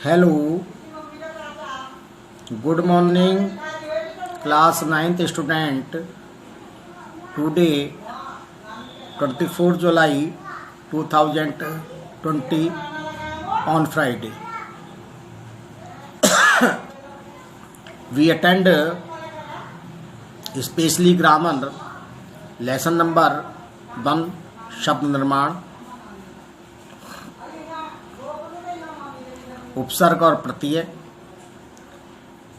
Hello, good morning, class 9th student. Today, 24 July 2020, on Friday, we attend specially grammar lesson number 1 शब्द निर्माण, उपसर्ग और प्रत्यय।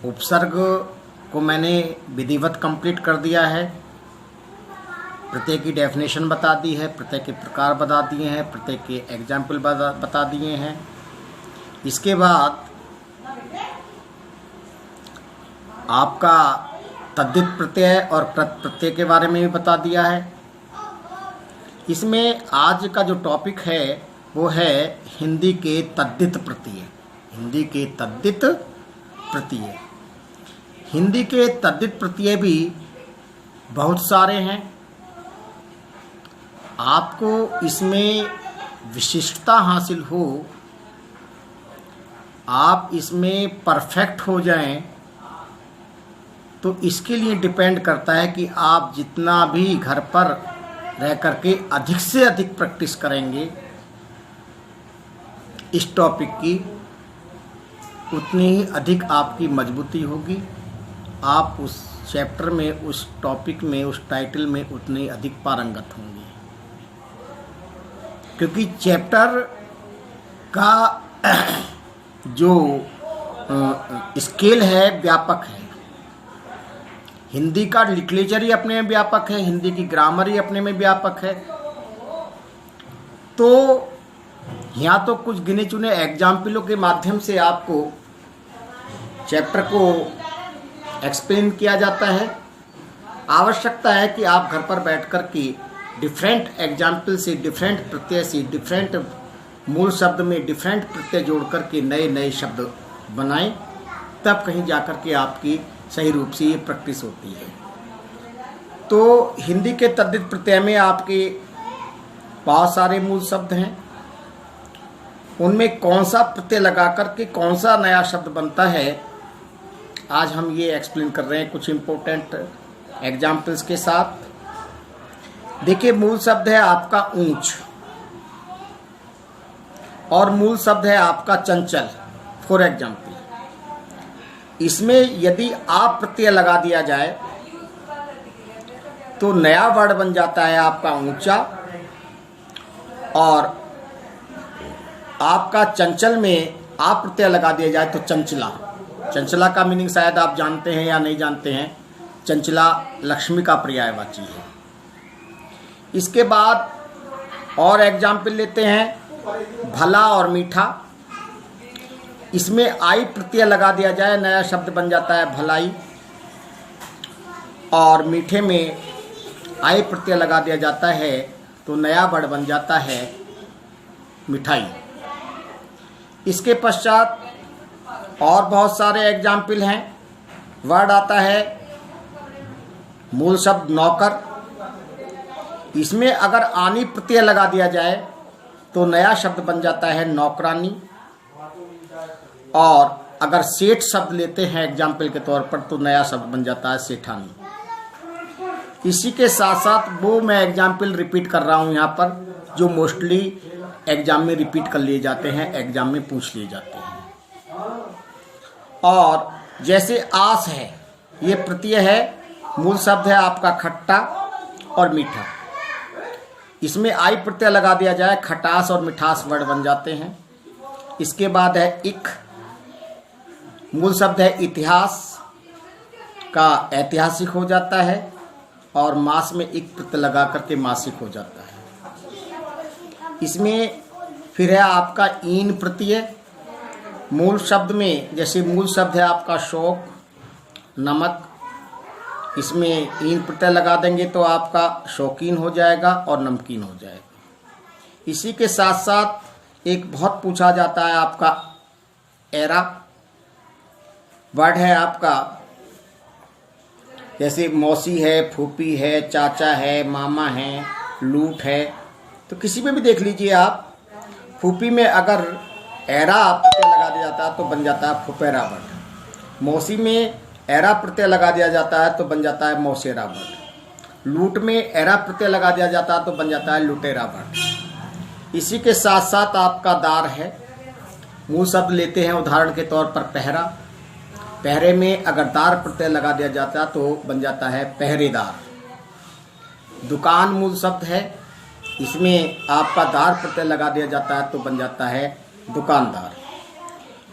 उपसर्ग को मैंने विधिवत कंप्लीट कर दिया है। प्रत्यय की डेफिनेशन बता दी है, प्रत्यय के प्रकार बता दिए हैं, प्रत्यय के एग्जाम्पल बता दिए हैं। इसके बाद आपका तद्धित प्रत्यय और प्रत्यय के बारे में भी बता दिया है। इसमें आज का जो टॉपिक है वो है हिंदी के तद्धित प्रत्यय। हिंदी के तद्धित प्रत्यय, हिंदी के तद्धित प्रत्यय भी बहुत सारे हैं। आपको इसमें विशिष्टता हासिल हो, आप इसमें परफेक्ट हो जाएं, तो इसके लिए डिपेंड करता है कि आप जितना भी घर पर रह करके अधिक से अधिक प्रैक्टिस करेंगे इस टॉपिक की, उतनी ही अधिक आपकी मजबूती होगी। आप उस चैप्टर में, उस टॉपिक में, उस टाइटल में उतने अधिक पारंगत होंगे, क्योंकि चैप्टर का जो स्केल है व्यापक है। हिंदी का लिटरेचर ही अपने में व्यापक है, हिंदी की ग्रामर ही अपने में व्यापक है। तो यहाँ तो कुछ गिने चुने एग्जाम्पलों के माध्यम से आपको चैप्टर को एक्सप्लेन किया जाता है। आवश्यकता है कि आप घर पर बैठकर के डिफरेंट एग्जाम्पल से, डिफरेंट प्रत्यय से, डिफरेंट मूल शब्द में डिफरेंट प्रत्यय जोड़ करके नए नए शब्द बनाएं, तब कहीं जाकर के आपकी सही रूप से ये प्रैक्टिस होती है। तो हिंदी के तद्धित प्रत्यय में आपके बहुत सारे मूल शब्द हैं। उनमें कौन सा प्रत्यय लगा करके कौन सा नया शब्द बनता है, आज हम ये एक्सप्लेन कर रहे हैं कुछ इम्पोर्टेंट एग्जाम्पल्स के साथ। देखिए, मूल शब्द है आपका ऊंच और मूल शब्द है आपका चंचल। फॉर एग्जाम्पल, इसमें यदि आप प्रत्यय लगा दिया जाए तो नया वर्ड बन जाता है आपका ऊंचा, और आपका चंचल में आप प्रत्यय लगा दिया जाए तो चंचला। चंचला का मीनिंग शायद आप जानते हैं या नहीं जानते हैं। चंचला लक्ष्मी का पर्यायवाची है। इसके बाद और एग्जाम्पल लेते हैं, भला और मीठा। इसमें आई प्रत्यय लगा दिया जाए, नया शब्द बन जाता है भलाई, और मीठे में आई प्रत्यय लगा दिया जाता है तो नया वर्ड बन जाता है मिठाई। इसके पश्चात और बहुत सारे एग्जाम्पल हैं। वर्ड आता है मूल शब्द नौकर। इसमें अगर आनी प्रत्यय लगा दिया जाए तो नया शब्द बन जाता है नौकरानी, और अगर सेठ शब्द लेते हैं एग्जाम्पल के तौर पर तो नया शब्द बन जाता है सेठानी। इसी के साथ साथ वो मैं एग्जाम्पल रिपीट कर रहा हूँ यहाँ पर, जो मोस्टली एग्जाम में रिपीट कर लिए जाते हैं, एग्जाम में पूछ लिए जाते हैं। और जैसे आस है, ये प्रत्यय है, मूल शब्द है आपका खट्टा और मीठा। इसमें आई प्रत्यय लगा दिया जाए, खटास और मिठास वर्ड बन जाते हैं। इसके बाद है इक, मूल शब्द है इतिहास का ऐतिहासिक हो जाता है, और मास में एक प्रत्यय लगा करके मासिक हो जाता है। इसमें फिर है आपका ईन प्रत्यय। मूल शब्द में, जैसे मूल शब्द है आपका शौक, नमक, इसमें ईन प्रत्यय लगा देंगे तो आपका शौकीन हो जाएगा और नमकीन हो जाएगा। इसी के साथ साथ एक बहुत पूछा जाता है आपका एरा। वर्ड है आपका, जैसे मौसी है, फूफी है, चाचा है, मामा है, लूट है, तो किसी में भी देख लीजिए आप। फूफी में अगर एरा प्रत्यय लगा दिया जाता है तो बन जाता है फुफेरा वर्ड। मौसी में एरा प्रत्यय लगा दिया जाता है तो बन जाता है मौसेरा वर्ड। लूट में एरा प्रत्यय लगा दिया जाता है तो बन जाता है लुटेरा वर्ड। इसी के साथ साथ आपका दार है, मूल शब्द लेते हैं उदाहरण के तौर पर पहरा। पहरे में अगर दार प्रत्यय लगा दिया जाता है तो बन जाता है पहरेदार। दुकान मूल शब्द है, इसमें आपका दार प्रत्यय लगा दिया जाता है तो बन जाता है दुकानदार।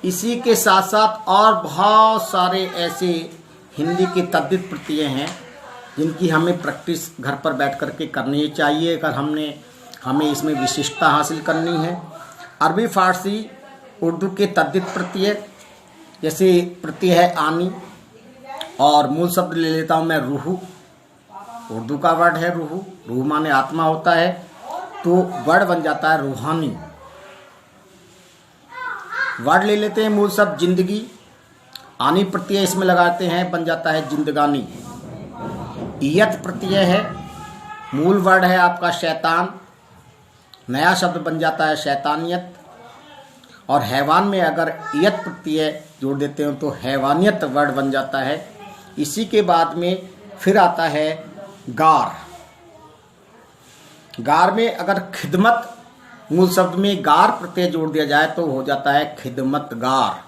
इसी के साथ साथ और बहुत सारे ऐसे हिंदी के तद्धित प्रत्यय हैं जिनकी हमें प्रैक्टिस घर पर बैठ कर के करनी चाहिए अगर हमें इसमें विशिष्टता हासिल करनी है। अरबी फारसी उर्दू के तद्धित प्रत्यय, जैसे प्रत्यय है आनी, और मूल शब्द ले लेता हूँ मैं रूहू। उर्दू का वर्ड है रूहू, रूह माने आत्मा होता है, तो वर्ड बन जाता है रूहानी। वर्ड ले लेते हैं मूल शब्द जिंदगी, आनी प्रत्यय इसमें लगाते हैं बन जाता है जिंदगानी। इयत प्रत्यय है, मूल वर्ड है आपका शैतान, नया शब्द बन जाता है शैतानियत। और हैवान में अगर इयत प्रत्यय जोड़ देते हो तो हैवानियत वर्ड बन जाता है। इसी के बाद में फिर आता है गार। गार में अगर खिदमत मूल शब्द में गार प्रत्यय जोड़ दिया जाए तो हो जाता है खिदमतगार।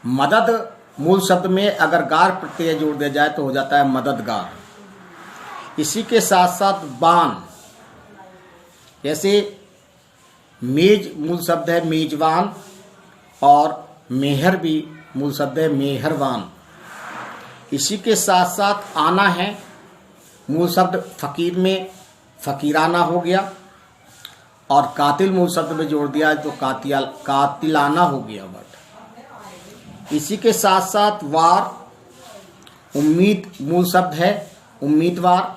मदद मूल शब्द में अगर गार प्रत्यय जोड़ दिया जाए तो हो जाता है मददगार। इसी के साथ साथ बान, जैसे मेज मूल शब्द है मेजबान, और मेहर भी मूल शब्द है मेहरबान। इसी के साथ साथ आना है, मूल शब्द फकीर में फकीराना हो गया, और कातिल मूल शब्द में जोड़ दिया तो कातिलाना हो गया वर्ड। इसी के साथ साथ वार, उम्मीद मूल शब्द है उम्मीदवार,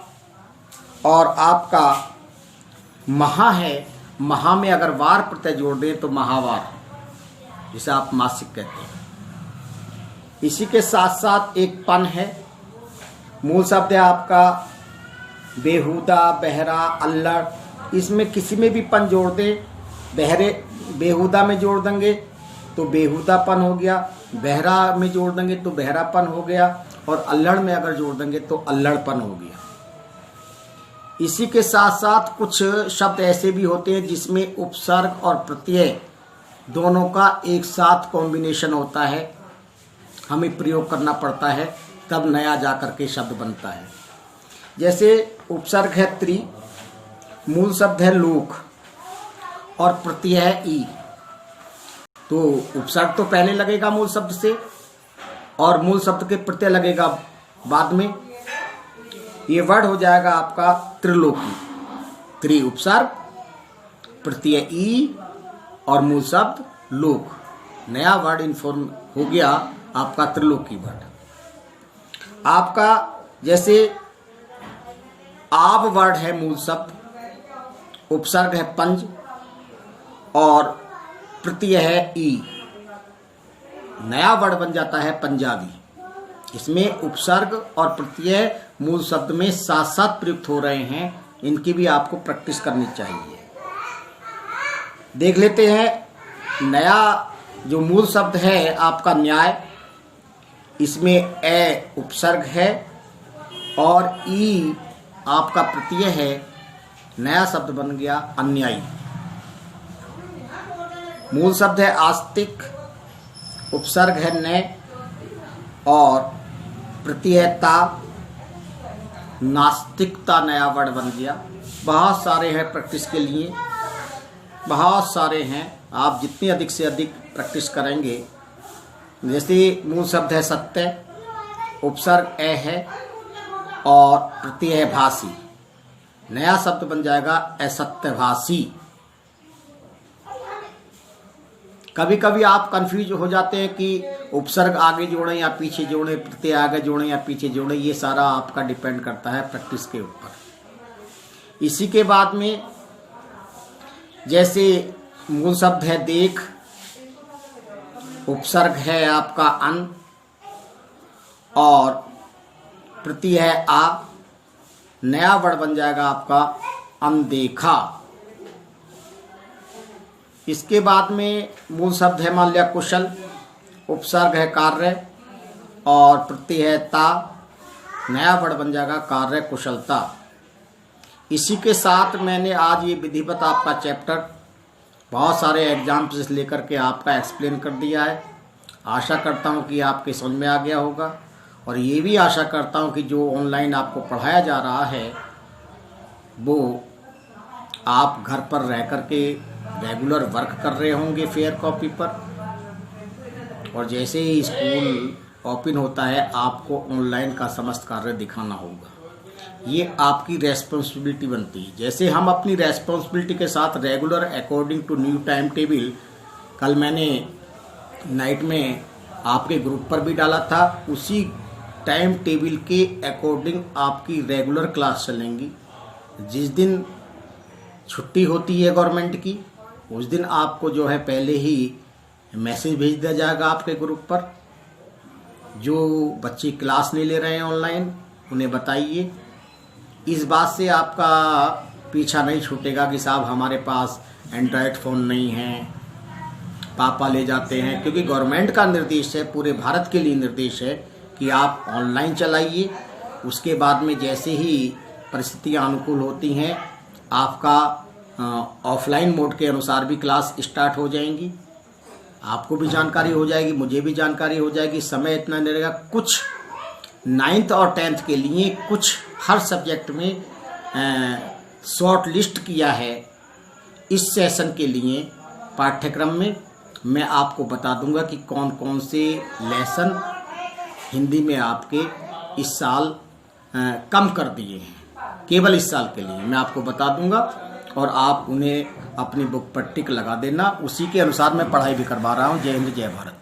और आपका महा है, महा में अगर वार प्रत्यय जोड़ दें तो महावार, जिसे आप मासिक कहते हैं। इसी के साथ साथ एक पन है, मूल शब्द है आपका बेहुदा, बहरा, अल्लड़। इसमें किसी में भी पन जोड़ दे, बेहुदा में जोड़ देंगे तो बेहुदापन हो गया, बहरा में जोड़ देंगे तो बहरापन हो गया, और अल्लड़ में अगर जोड़ देंगे तो अल्लड़पन हो गया। इसी के साथ साथ कुछ शब्द ऐसे भी होते हैं जिसमें उपसर्ग और प्रत्यय दोनों का एक साथ कॉम्बिनेशन होता है, हमें प्रयोग करना पड़ता है, तब नया जाकर के शब्द बनता है। जैसे उपसर्ग है त्रि, मूल शब्द है लोक, और प्रत्यय है ई। तो उपसर्ग तो पहले लगेगा मूल शब्द से, और मूल शब्द के प्रत्यय लगेगा बाद में। ये वर्ड हो जाएगा आपका त्रिलोकी। त्रि उपसर्ग, प्रत्यय ई, और मूल शब्द लोक, नया वर्ड इनफॉर्म हो गया आपका त्रिलोकी वर्ड। आपका जैसे आब वर्ड है मूल शब्द, उपसर्ग है पंज, और प्रत्यय है ई, नया वर्ड बन जाता है पंजाबी। इसमें उपसर्ग और प्रत्यय मूल शब्द में साथ साथ प्रयुक्त हो रहे हैं, इनकी भी आपको प्रैक्टिस करनी चाहिए। देख लेते हैं नया जो मूल शब्द है आपका न्याय, इसमें ए उपसर्ग है और ई आपका प्रत्यय है, नया शब्द बन गया अन्यायी। मूल शब्द है आस्तिक, उपसर्ग है न, और प्रत्यय ता, नास्तिकता नया वर्ड बन गया। बहुत सारे हैं प्रैक्टिस के लिए, बहुत सारे हैं, आप जितनी अधिक से अधिक प्रैक्टिस करेंगे। जैसे मूल शब्द है सत्य, उपसर्ग ए है और प्रत्यय है भासी, नया शब्द बन जाएगा असत्यभासी। कभी कभी आप कंफ्यूज हो जाते हैं कि उपसर्ग आगे जोड़ें या पीछे जोड़ें, प्रत्यय आगे जोड़ें या पीछे जोड़ें, ये सारा आपका डिपेंड करता है प्रैक्टिस के ऊपर। इसी के बाद में जैसे मूल शब्द है देख, उपसर्ग है आपका अन, और प्रत्यय है आ, नया वर्ड बन जाएगा आपका अनदेखा। इसके बाद में मूल शब्द है मान लिया कुशल, उपसर्ग है कार्य और प्रत्यय है ता, नया वर्ड बन जाएगा कार्य कुशलता। इसी के साथ मैंने आज ये विधिवत आपका चैप्टर बहुत सारे एग्जाम्पल्स लेकर के आपका एक्सप्लेन कर दिया है। आशा करता हूँ कि आपके समझ में आ गया होगा और ये भी आशा करता हूँ कि जो ऑनलाइन आपको पढ़ाया जा रहा है वो आप घर पर रह कर के रेगुलर वर्क कर रहे होंगे फेयर कॉपी पर, और जैसे ही स्कूल ओपन होता है आपको ऑनलाइन का समस्त कार्य दिखाना होगा। ये आपकी रेस्पॉन्सिबिलिटी बनती है। जैसे हम अपनी रेस्पॉन्सिबिलिटी के साथ regular according to new time table, कल मैंने नाइट में आपके ग्रुप पर भी डाला था, उसी टाइम टेबल के अकॉर्डिंग आपकी रेगुलर क्लास चलेंगी। जिस दिन छुट्टी होती है गवर्नमेंट की उस दिन आपको जो है पहले ही मैसेज भेज दिया जाएगा आपके ग्रुप पर। जो बच्चे क्लास नहीं ले रहे हैं ऑनलाइन उन्हें बताइए। इस बात से आपका पीछा नहीं छूटेगा कि साहब हमारे पास एंड्रॉयड फ़ोन नहीं है, पापा ले जाते हैं, क्योंकि गवर्नमेंट का निर्देश है, पूरे भारत के लिए निर्देश है कि आप ऑनलाइन चलाइए। उसके बाद में जैसे ही परिस्थितियां अनुकूल होती हैं आपका ऑफलाइन मोड के अनुसार भी क्लास स्टार्ट हो जाएंगी। आपको भी जानकारी हो जाएगी, मुझे भी जानकारी हो जाएगी। समय इतना नहीं रहेगा। कुछ 9th और 10th के लिए कुछ हर सब्जेक्ट में शॉर्ट लिस्ट किया है। इस सेशन के लिए पाठ्यक्रम में मैं आपको बता दूंगा कि कौन कौन से लेसन हिंदी में आपके इस साल कम कर दिए हैं। केवल इस साल के लिए मैं आपको बता दूंगा और आप उन्हें अपनी बुक पर टिक लगा देना। उसी के अनुसार मैं पढ़ाई भी करवा रहा हूँ। जय हिंद, जय भारत।